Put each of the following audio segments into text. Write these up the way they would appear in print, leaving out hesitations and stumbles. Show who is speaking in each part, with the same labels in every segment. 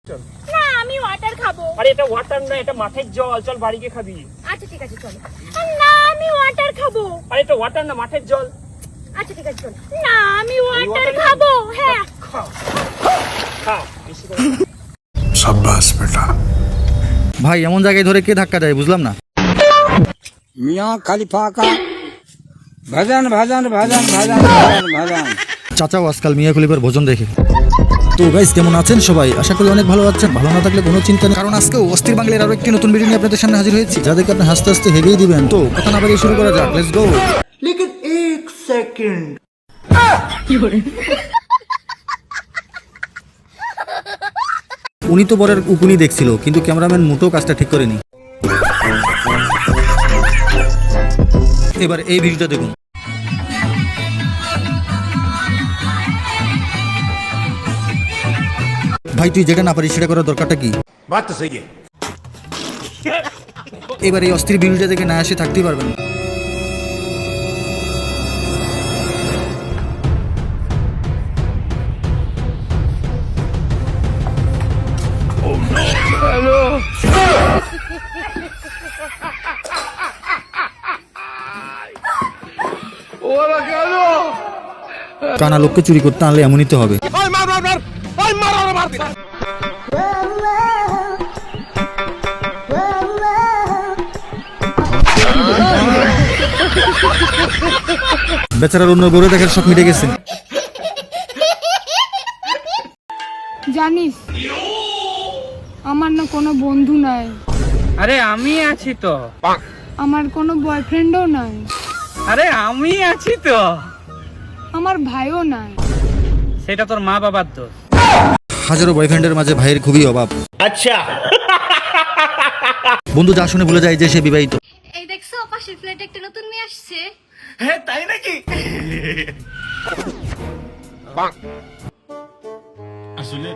Speaker 1: না আমি ওয়াটার খাবো।
Speaker 2: আরে এটা ওয়াটার না, এটা মাঠের জল, চল বাড়ি গিয়ে খাবি।
Speaker 1: আচ্ছা ঠিক আছে চল। না আমি ওয়াটার খাবো।
Speaker 2: আরে এটা ওয়াটার না, মাঠের জল।
Speaker 1: আচ্ছা ঠিক আছে চল। না আমি ওয়াটার খাবো। হ্যাঁ
Speaker 2: খা খা বেশি করে।
Speaker 3: शाबाश बेटा।
Speaker 4: ভাই এমন জায়গায় ধরে কে ধাক্কা দেয় বুঝলাম না।
Speaker 5: मियाँ खलीफा का भजन भजन भजन भजन भजन भजन।
Speaker 4: চাচাও আজকাল মিয়া খলিফার ভোজন দেখে। তো গাইস কেমন আছেন সবাই? আশা করি অনেক ভালো আছেন। ভালো না থাকলে কোনো চিন্তা নেই, কারণ আজকেও অস্থির বাংলার আরো একটি নতুন ভিডিও নিয়ে আপনাদের সামনে হাজির হয়েছি, যাদেরকে আপনি হাসতে হাসতে হেগেই দিবেন। তো কথা না বাড়িয়ে শুরু করা যাক, লেটস গো।
Speaker 3: लेकिन एक सेकंड
Speaker 4: উনি তো বরের উকুনি দেখছিল, কিন্তু ক্যামেরাম্যান মুটো কাজটা ঠিক করেনি। এবার এই ভিডিওটা দেখুন। ভাই তুই যেটা না পারিস সেটা করার দরকারটা কি?
Speaker 3: बात तो सही है।
Speaker 4: এবার এই অস্থির ভিডিওটা দেখে না এসে থাকতেই পারবেন না। কানা লোককে চুরি করতে আনলে এমনই তো হবে। বেচারার অন্য গরু দেখার শখ মিটে গেছে।
Speaker 6: জানিস আমার না কোনো বন্ধু নাই,
Speaker 2: আরে আমি আছি তো।
Speaker 6: আমার কোনো বয়ফ্রেন্ডও নাই,
Speaker 2: আরে আমি আছি তো।
Speaker 6: আমার ভাইও নাই।
Speaker 2: সেটা তোর মা বাবার দোষ।
Speaker 4: হাজারো বয়ফ্রেন্ডের মাঝে ভাইয়ের খুবই অভাব।
Speaker 3: अच्छा
Speaker 4: বন্ধু যা শুনে ভুলে যায় যে সে বিবাহিত।
Speaker 1: এই দেখছো পাশের ফ্ল্যাটে একটা নতুন মেয়ে আসছে।
Speaker 3: है ताई ना की
Speaker 7: আসলে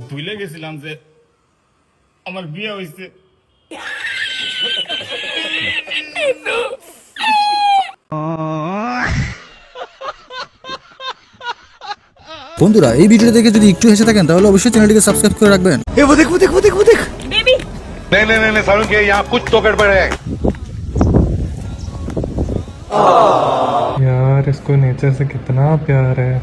Speaker 7: ভুলে গেছিলাম যে আমার বিয়ে হয়েছে।
Speaker 4: বন্ধুরা এই ভিডিওটা দেখে যদি একটু হেসে থাকেন তাহলে অবশ্যই চ্যানেলটিকে সাবস্ক্রাইব করে রাখবেন।
Speaker 3: ए वो देख वो देख वो देख वो देख।
Speaker 1: বেবি
Speaker 8: नहीं नहीं नहीं सारुण के यहाँ कुछ तो गड़बड़ है।
Speaker 9: यार इसको नेचर से कितना प्यार है।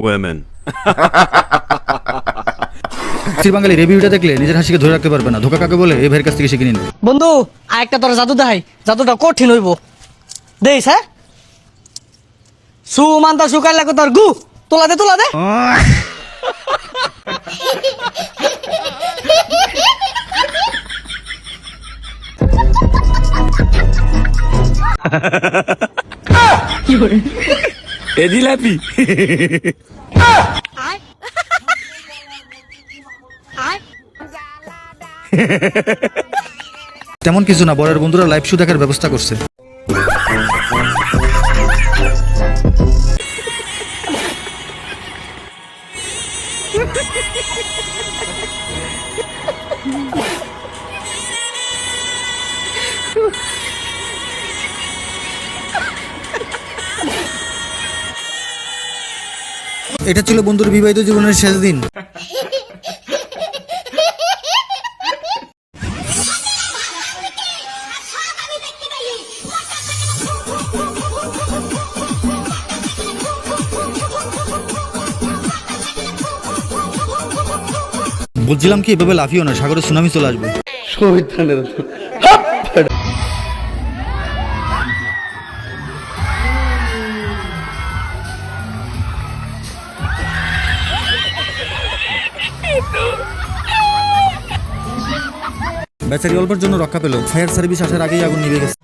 Speaker 8: Women।
Speaker 4: বাঙালি রিভিউটা দেখলে নিজের হাসিকে ধরে রাখতে পারবে না। ধোকা কাকে বলে এই ভাইয়ের কাছ থেকে শিখে নিন।
Speaker 10: বন্ধু আরেকটা তোর জাদু দেখাই, জাদুটা কঠিন হইব। দেখ হ্যাঁ, সুমান্তা সুকাই লাগো তোর গু। তোলা দে তোলা দে।
Speaker 3: ए जिलापी
Speaker 1: আয় আয়
Speaker 4: তেমন কিছু না, বরের বন্ধুরা লাইভ শো দেখার ব্যবস্থা করছে। এটা ছিল বন্ধুর বিবাহিত জীবনের শেষ দিন। বলছিলাম কি এভাবে লাফিও না, সাগরে সুনামি চলে আসবে। বেচারি অল্পের জন্য রক্ষা পেল। ফায়ার সার্ভিস আসার আগেই আগুন নিভে গেছে।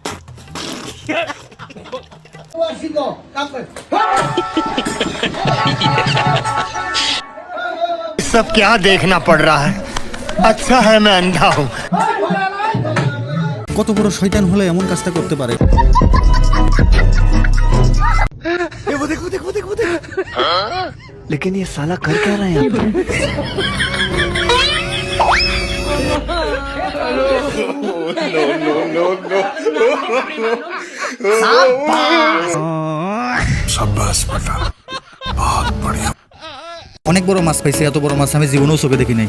Speaker 3: सब क्या देखना पड़ रहा है। अच्छा है मैं अंधा हूँ।
Speaker 4: কত বড় শয়তান হলে এমন কাজটা করতে পারে।
Speaker 3: ए वो देख वो देख वो देख वो देख। लेकिन ये साला कर क्या रहा है यहाँ पे?
Speaker 8: no, no, no, no.
Speaker 4: অনেক বড় মাছ পাইছি, এত বড় মাছ আমি জীবনেও চোখে দেখি নাই।